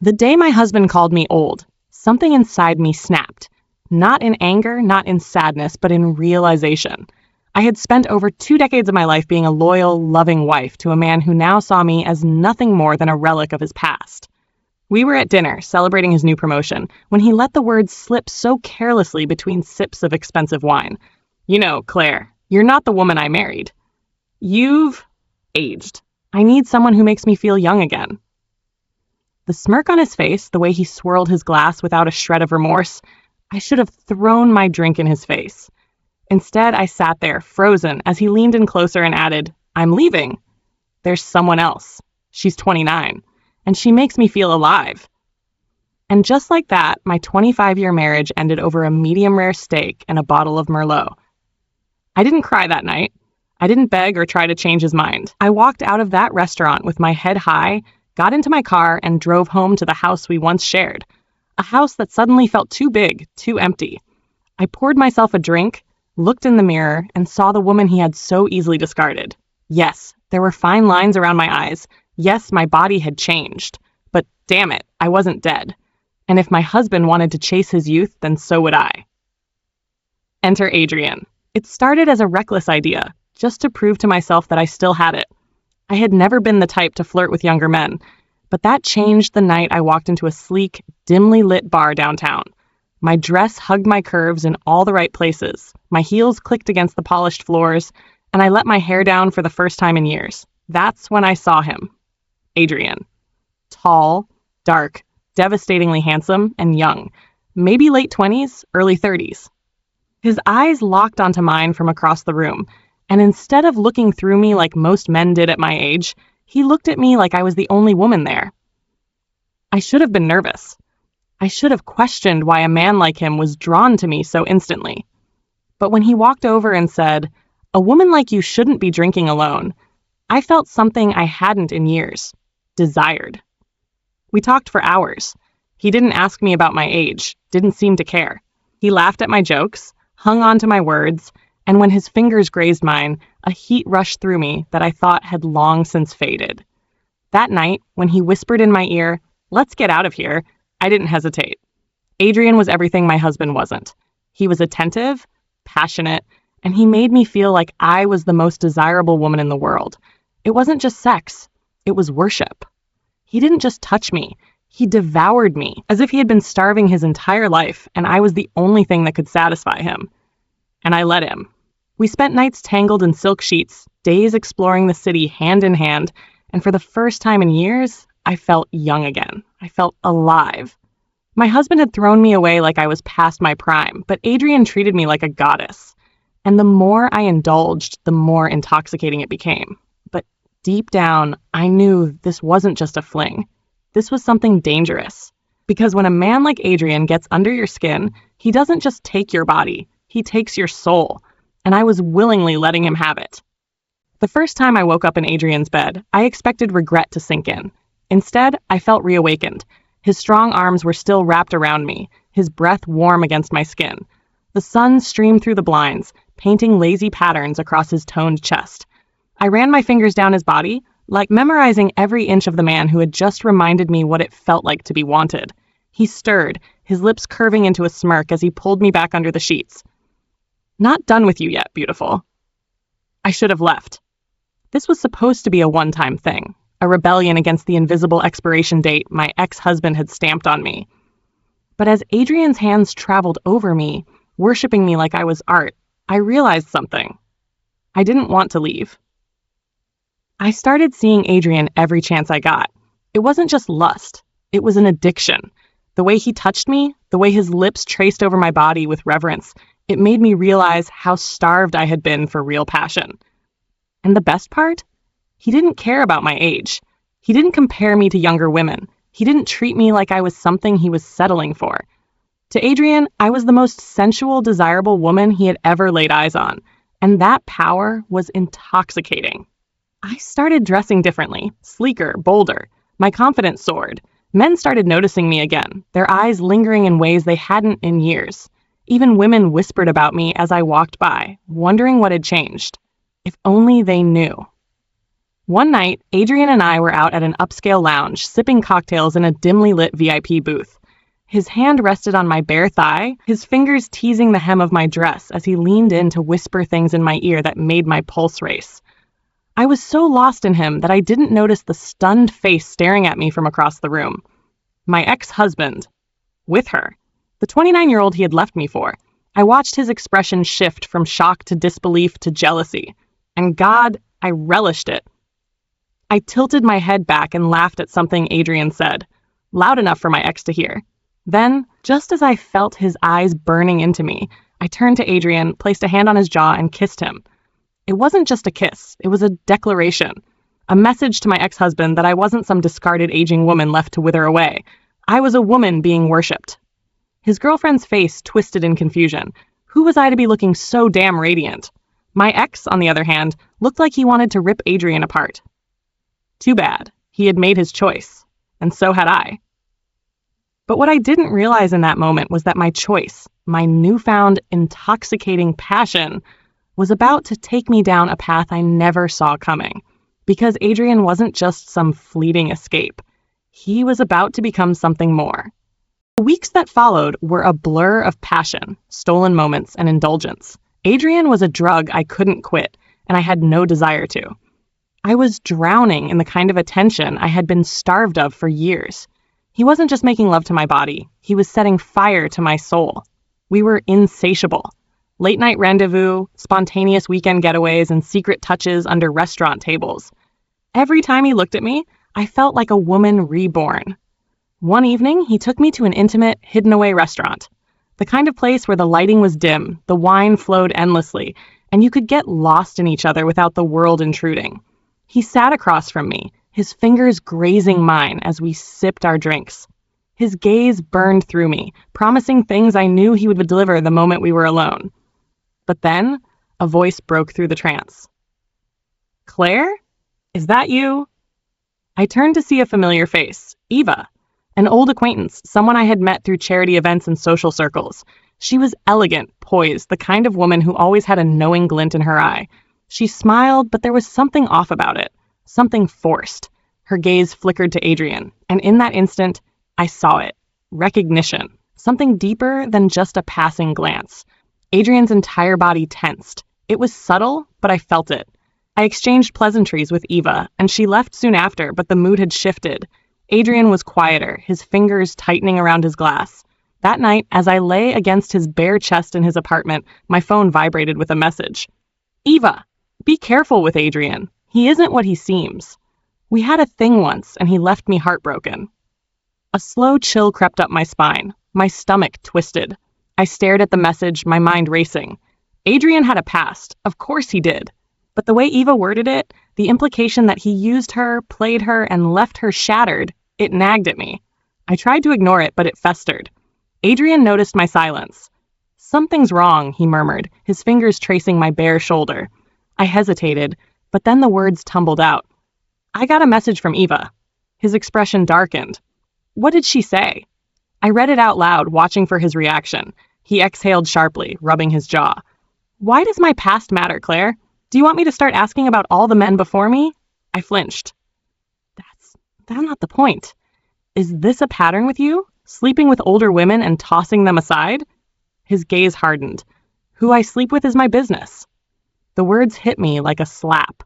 The day my husband called me old, something inside me snapped. Not in anger, not in sadness, but in realization. I had spent over 2 decades of my life being a loyal, loving wife to a man who now saw me as nothing more than a relic of his past. We were at dinner, celebrating his new promotion, when he let the words slip so carelessly between sips of expensive wine. "You know, Claire, you're not the woman I married. You've aged. I need someone who makes me feel young again." The smirk on his face, the way he swirled his glass without a shred of remorse, I should have thrown my drink in his face. Instead, I sat there, frozen, as he leaned in closer and added, "I'm leaving. There's someone else. She's 29, and she makes me feel alive." And just like that, my 25-year marriage ended over a medium-rare steak and a bottle of Merlot. I didn't cry that night. I didn't beg or try to change his mind. I walked out of that restaurant with my head high, got into my car, and drove home to the house we once shared. A house that suddenly felt too big, too empty. I poured myself a drink, looked in the mirror, and saw the woman he had so easily discarded. Yes, there were fine lines around my eyes. Yes, my body had changed. But damn it, I wasn't dead. And if my husband wanted to chase his youth, then so would I. Enter Adrian. It started as a reckless idea, just to prove to myself that I still had it. I had never been the type to flirt with younger men, but that changed the night I walked into a sleek, dimly lit bar downtown. My dress hugged my curves in all the right places, my heels clicked against the polished floors, and I let my hair down for the first time in years. That's when I saw him. Adrian. Tall, dark, devastatingly handsome, and young. Maybe late 20s, early 30s. His eyes locked onto mine from across the room, and instead of looking through me like most men did at my age, he looked at me like I was the only woman there. I should have been nervous. I should have questioned why a man like him was drawn to me so instantly. But when he walked over and said, "A woman like you shouldn't be drinking alone," I felt something I hadn't in years. Desired. We talked for hours. He didn't ask me about my age, didn't seem to care. He laughed at my jokes, hung on to my words, and when his fingers grazed mine, a heat rushed through me that I thought had long since faded. That night, when he whispered in my ear, "Let's get out of here," I didn't hesitate. Adrian was everything my husband wasn't. He was attentive, passionate, and he made me feel like I was the most desirable woman in the world. It wasn't just sex, it was worship. He didn't just touch me, he devoured me, as if he had been starving his entire life, and I was the only thing that could satisfy him. And I let him. We spent nights tangled in silk sheets, days exploring the city hand in hand, and for the first time in years, I felt young again. I felt alive. My husband had thrown me away like I was past my prime, but Adrian treated me like a goddess. And the more I indulged, the more intoxicating it became. But deep down, I knew this wasn't just a fling. This was something dangerous. Because when a man like Adrian gets under your skin, he doesn't just take your body, he takes your soul. And I was willingly letting him have it. The first time I woke up in Adrian's bed, I expected regret to sink in. Instead, I felt reawakened. His strong arms were still wrapped around me, his breath warm against my skin. The sun streamed through the blinds, painting lazy patterns across his toned chest. I ran my fingers down his body, like memorizing every inch of the man who had just reminded me what it felt like to be wanted. He stirred, his lips curving into a smirk as he pulled me back under the sheets. "Not done with you yet, beautiful." I should have left. This was supposed to be a one-time thing, a rebellion against the invisible expiration date my ex-husband had stamped on me. But as Adrian's hands traveled over me, worshiping me like I was art, I realized something. I didn't want to leave. I started seeing Adrian every chance I got. It wasn't just lust, it was an addiction. The way he touched me, the way his lips traced over my body with reverence, it made me realize how starved I had been for real passion. And the best part? He didn't care about my age. He didn't compare me to younger women. He didn't treat me like I was something he was settling for. To Adrian, I was the most sensual, desirable woman he had ever laid eyes on, and that power was intoxicating. I started dressing differently, sleeker, bolder. My confidence soared. Men started noticing me again, their eyes lingering in ways they hadn't in years. Even women whispered about me as I walked by, wondering what had changed. If only they knew. One night, Adrian and I were out at an upscale lounge, sipping cocktails in a dimly lit VIP booth. His hand rested on my bare thigh, his fingers teasing the hem of my dress as he leaned in to whisper things in my ear that made my pulse race. I was so lost in him that I didn't notice the stunned face staring at me from across the room. My ex-husband. With her. The 29-year-old he had left me for. I watched his expression shift from shock to disbelief to jealousy. And God, I relished it. I tilted my head back and laughed at something Adrian said, loud enough for my ex to hear. Then, just as I felt his eyes burning into me, I turned to Adrian, placed a hand on his jaw, and kissed him. It wasn't just a kiss, it was a declaration. A message to my ex-husband that I wasn't some discarded aging woman left to wither away. I was a woman being worshipped. His girlfriend's face twisted in confusion. Who was I to be looking so damn radiant? My ex, on the other hand, looked like he wanted to rip Adrian apart. Too bad. He had made his choice. And so had I. But what I didn't realize in that moment was that my choice, my newfound intoxicating passion, was about to take me down a path I never saw coming. Because Adrian wasn't just some fleeting escape. He was about to become something more. The weeks that followed were a blur of passion, stolen moments, and indulgence. Adrian was a drug I couldn't quit, and I had no desire to. I was drowning in the kind of attention I had been starved of for years. He wasn't just making love to my body, he was setting fire to my soul. We were insatiable. Late-night rendezvous, spontaneous weekend getaways, and secret touches under restaurant tables. Every time he looked at me, I felt like a woman reborn. One evening, he took me to an intimate, hidden-away restaurant. The kind of place where the lighting was dim, the wine flowed endlessly, and you could get lost in each other without the world intruding. He sat across from me, his fingers grazing mine as we sipped our drinks. His gaze burned through me, promising things I knew he would deliver the moment we were alone. But then, a voice broke through the trance. "Claire? Is that you?" I turned to see a familiar face, Eva, an old acquaintance, someone I had met through charity events and social circles. She was elegant, poised, the kind of woman who always had a knowing glint in her eye. She smiled, but there was something off about it, something forced. Her gaze flickered to Adrian, and in that instant, I saw it. Recognition. Something deeper than just a passing glance. Adrian's entire body tensed. It was subtle, but I felt it. I exchanged pleasantries with Eva, and she left soon after, but the mood had shifted. Adrian was quieter, his fingers tightening around his glass. That night, as I lay against his bare chest in his apartment, my phone vibrated with a message. "Eva, be careful with Adrian. He isn't what he seems. We had a thing once, and he left me heartbroken." A slow chill crept up my spine. My stomach twisted. I stared at the message, my mind racing. Adrian had a past. Of course he did. But the way Eva worded it, the implication that he used her, played her, and left her shattered, it nagged at me. I tried to ignore it, but it festered. Adrian noticed my silence. "Something's wrong," he murmured, his fingers tracing my bare shoulder. I hesitated, but then the words tumbled out. "I got a message from Eva." His expression darkened. "What did she say?" I read it out loud, watching for his reaction. He exhaled sharply, rubbing his jaw. "Why does my past matter, Claire? Do you want me to start asking about all the men before me?" I flinched. That's not the point. Is this a pattern with you? Sleeping with older women and tossing them aside?" His gaze hardened. "Who I sleep with is my business." The words hit me like a slap.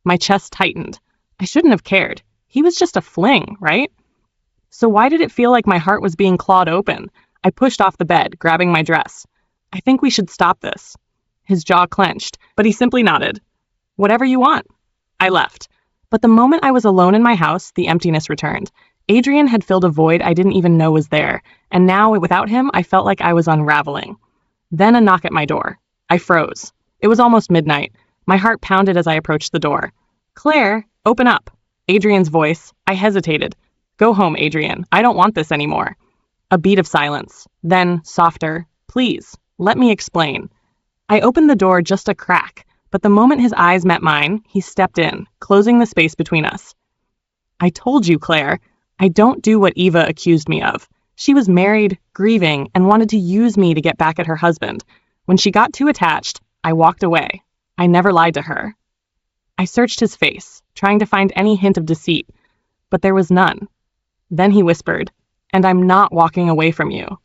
My chest tightened. I shouldn't have cared. He was just a fling, right? So why did it feel like my heart was being clawed open? I pushed off the bed, grabbing my dress. "I think we should stop this." His jaw clenched, but he simply nodded. "Whatever you want." I left. But the moment I was alone in my house, the emptiness returned. Adrian had filled a void I didn't even know was there, and now, without him, I felt like I was unraveling. Then a knock at my door. I froze. It was almost midnight. My heart pounded as I approached the door. "Claire, open up." Adrian's voice. I hesitated. "Go home, Adrian. I don't want this anymore." A beat of silence. Then, softer. "Please, let me explain." I opened the door just a crack, but the moment his eyes met mine, he stepped in, closing the space between us. "I told you, Claire. I don't do what Eva accused me of. She was married, grieving, and wanted to use me to get back at her husband. When she got too attached, I walked away. I never lied to her." I searched his face, trying to find any hint of deceit, but there was none. Then he whispered, "And I'm not walking away from you."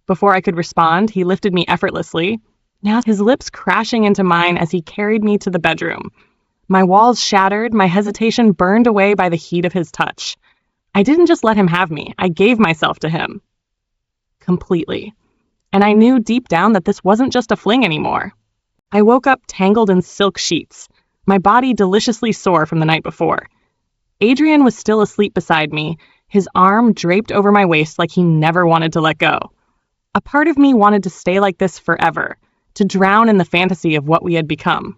Before I could respond, he lifted me effortlessly, now his lips crashing into mine as he carried me to the bedroom. My walls shattered, my hesitation burned away by the heat of his touch. I didn't just let him have me, I gave myself to him. Completely. And I knew deep down that this wasn't just a fling anymore. I woke up tangled in silk sheets, my body deliciously sore from the night before. Adrian was still asleep beside me, his arm draped over my waist like he never wanted to let go. A part of me wanted to stay like this forever, to drown in the fantasy of what we had become.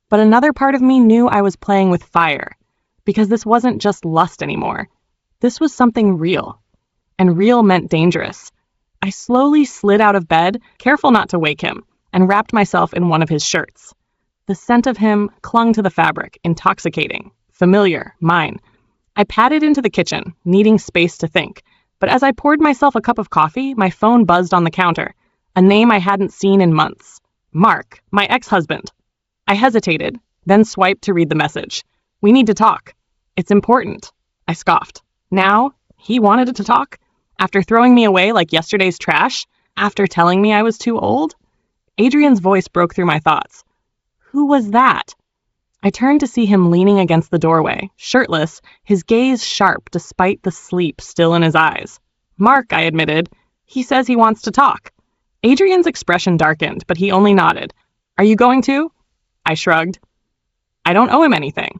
But another part of me knew I was playing with fire, because this wasn't just lust anymore. This was something real. And real meant dangerous. I slowly slid out of bed, careful not to wake him, and wrapped myself in one of his shirts. The scent of him clung to the fabric, intoxicating, familiar, mine. I padded into the kitchen, needing space to think, but as I poured myself a cup of coffee, my phone buzzed on the counter, a name I hadn't seen in months. Mark, my ex-husband. I hesitated, then swiped to read the message. "We need to talk. It's important." I scoffed. Now, he wanted to talk? After throwing me away like yesterday's trash? After telling me I was too old? Adrian's voice broke through my thoughts. Who was that? I turned to see him leaning against the doorway, shirtless, his gaze sharp despite the sleep still in his eyes. "Mark," I admitted. "He says he wants to talk." Adrian's expression darkened, but he only nodded. "Are you going to?" I shrugged. I don't owe him anything.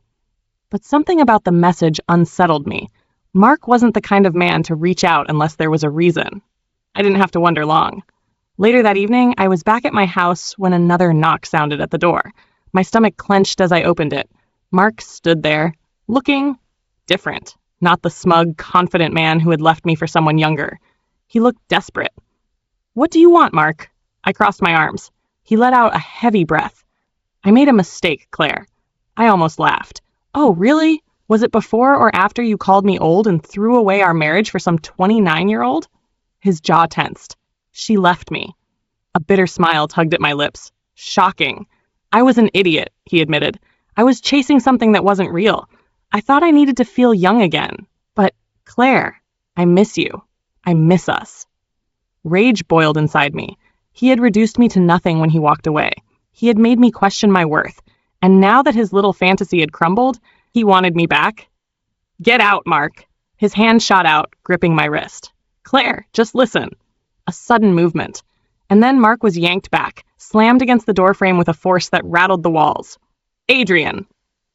But something about the message unsettled me. Mark wasn't the kind of man to reach out unless there was a reason. I didn't have to wonder long. Later that evening, I was back at my house when another knock sounded at the door. My stomach clenched as I opened it. Mark stood there, looking different, not the smug, confident man who had left me for someone younger. He looked desperate. "What do you want, Mark?" I crossed my arms. He let out a heavy breath. "I made a mistake, Claire." I almost laughed. "Oh, really? Was it before or after you called me old and threw away our marriage for some 29-year-old? His jaw tensed. "She left me." A bitter smile tugged at my lips. Shocking. "I was an idiot," he admitted. "I was chasing something that wasn't real. I thought I needed to feel young again. But, Claire, I miss you. I miss us." Rage boiled inside me. He had reduced me to nothing when he walked away. He had made me question my worth. And now that his little fantasy had crumbled, he wanted me back. "Get out, Mark." His hand shot out, gripping my wrist. "Claire, just listen." A sudden movement. And then Mark was yanked back, slammed against the doorframe with a force that rattled the walls. "Adrian!"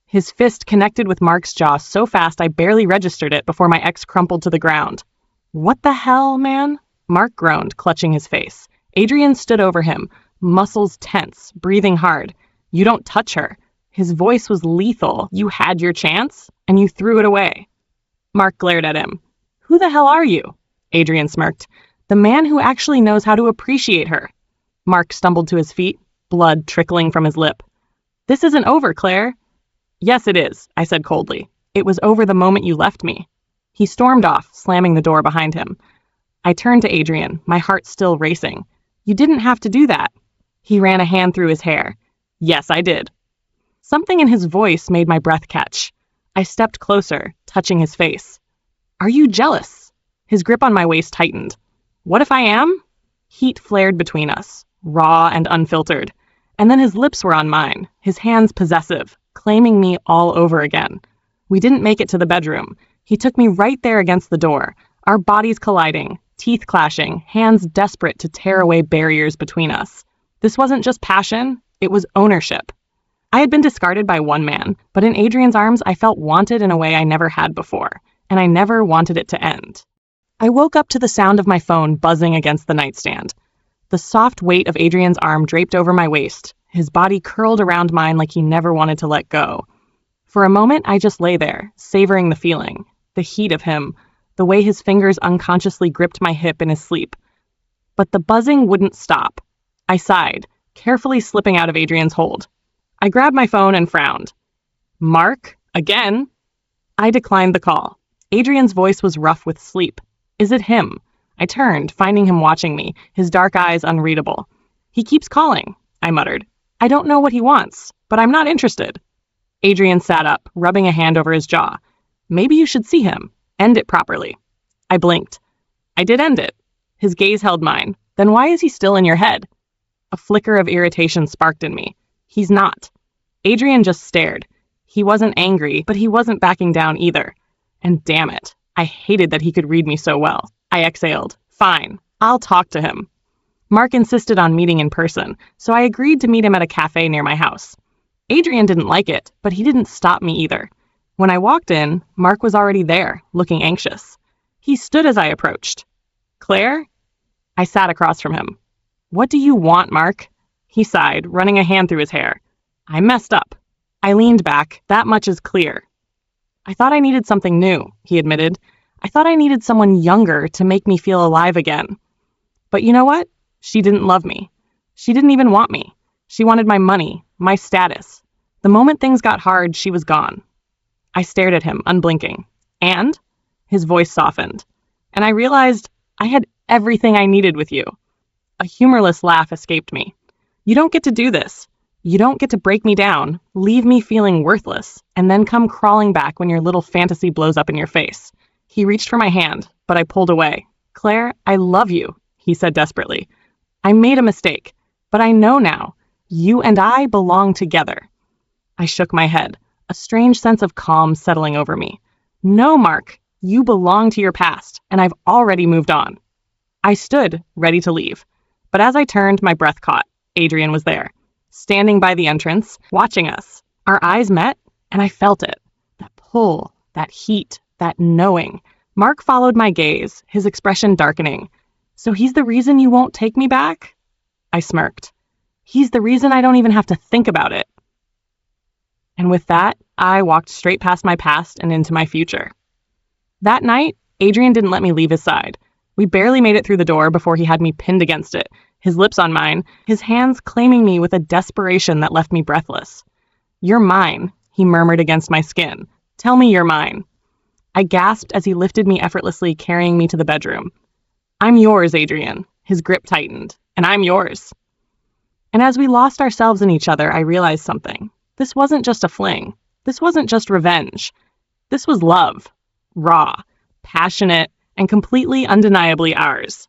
His fist connected with Mark's jaw so fast I barely registered it before my ex crumpled to the ground. "What the hell, man?" Mark groaned, clutching his face. Adrian stood over him, muscles tense, breathing hard. "You don't touch her." His voice was lethal. "You had your chance, and you threw it away." Mark glared at him. "Who the hell are you?" Adrian smirked. "The man who actually knows how to appreciate her." Mark stumbled to his feet, blood trickling from his lip. "This isn't over, Claire." "Yes, it is," I said coldly. "It was over the moment you left me." He stormed off, slamming the door behind him. I turned to Adrian, my heart still racing. "You didn't have to do that." He ran a hand through his hair. "Yes, I did." Something in his voice made my breath catch. I stepped closer, touching his face. "Are you jealous?" His grip on my waist tightened. "What if I am?" Heat flared between us, raw and unfiltered. And then his lips were on mine, his hands possessive, claiming me all over again. We didn't make it to the bedroom. He took me right there against the door, our bodies colliding, teeth clashing, hands desperate to tear away barriers between us. This wasn't just passion, it was ownership. I had been discarded by one man, but in Adrian's arms I felt wanted in a way I never had before, and I never wanted it to end. I woke up to the sound of my phone buzzing against the nightstand. The soft weight of Adrian's arm draped over my waist, his body curled around mine like he never wanted to let go. For a moment, I just lay there, savoring the feeling, the heat of him, the way his fingers unconsciously gripped my hip in his sleep. But the buzzing wouldn't stop. I sighed, carefully slipping out of Adrian's hold. I grabbed my phone and frowned. "Mark? Again?" I declined the call. Adrian's voice was rough with sleep. "Is it him?" I turned, finding him watching me, his dark eyes unreadable. "He keeps calling," I muttered. "I don't know what he wants, but I'm not interested." Adrian sat up, rubbing a hand over his jaw. Maybe you should see him. End it properly. I blinked. I did end it. His gaze held mine. Then why is he still in your head? A flicker of irritation sparked in me. He's not. Adrian just stared. He wasn't angry, but he wasn't backing down either. And damn it, I hated that he could read me so well. I exhaled. Fine, I'll talk to him. Mark insisted on meeting in person, so I agreed to meet him at a cafe near my house. Adrian didn't like it, but he didn't stop me either. When I walked in, Mark was already there, looking anxious. He stood as I approached. Claire? I sat across from him. What do you want, Mark? He sighed, running a hand through his hair. I messed up. I leaned back. That much is clear. I thought I needed something new, he admitted. I thought I needed someone younger to make me feel alive again. But you know what? She didn't love me. She didn't even want me. She wanted my money, my status. The moment things got hard, she was gone. I stared at him, unblinking. And? His voice softened. And I realized I had everything I needed with you. A humorless laugh escaped me. You don't get to do this. You don't get to break me down, leave me feeling worthless, and then come crawling back when your little fantasy blows up in your face. He reached for my hand, but I pulled away. Claire, I love you, he said desperately. I made a mistake, but I know now. You and I belong together. I shook my head, a strange sense of calm settling over me. No, Mark, you belong to your past, and I've already moved on. I stood, ready to leave. But as I turned, my breath caught. Adrian was there, standing by the entrance, watching us. Our eyes met, and I felt it. That pull, that heat, that knowing. Mark followed my gaze, his expression darkening. So he's the reason you won't take me back? I smirked. He's the reason I don't even have to think about it. And with that, I walked straight past my past and into my future. That night, Adrian didn't let me leave his side. We barely made it through the door before he had me pinned against it, his lips on mine, his hands claiming me with a desperation that left me breathless. You're mine, he murmured against my skin. Tell me you're mine. I gasped as he lifted me effortlessly, carrying me to the bedroom. I'm yours, Adrian. His grip tightened. And I'm yours. And as we lost ourselves in each other, I realized something. This wasn't just a fling. This wasn't just revenge. This was love. Raw, passionate, and completely undeniably ours.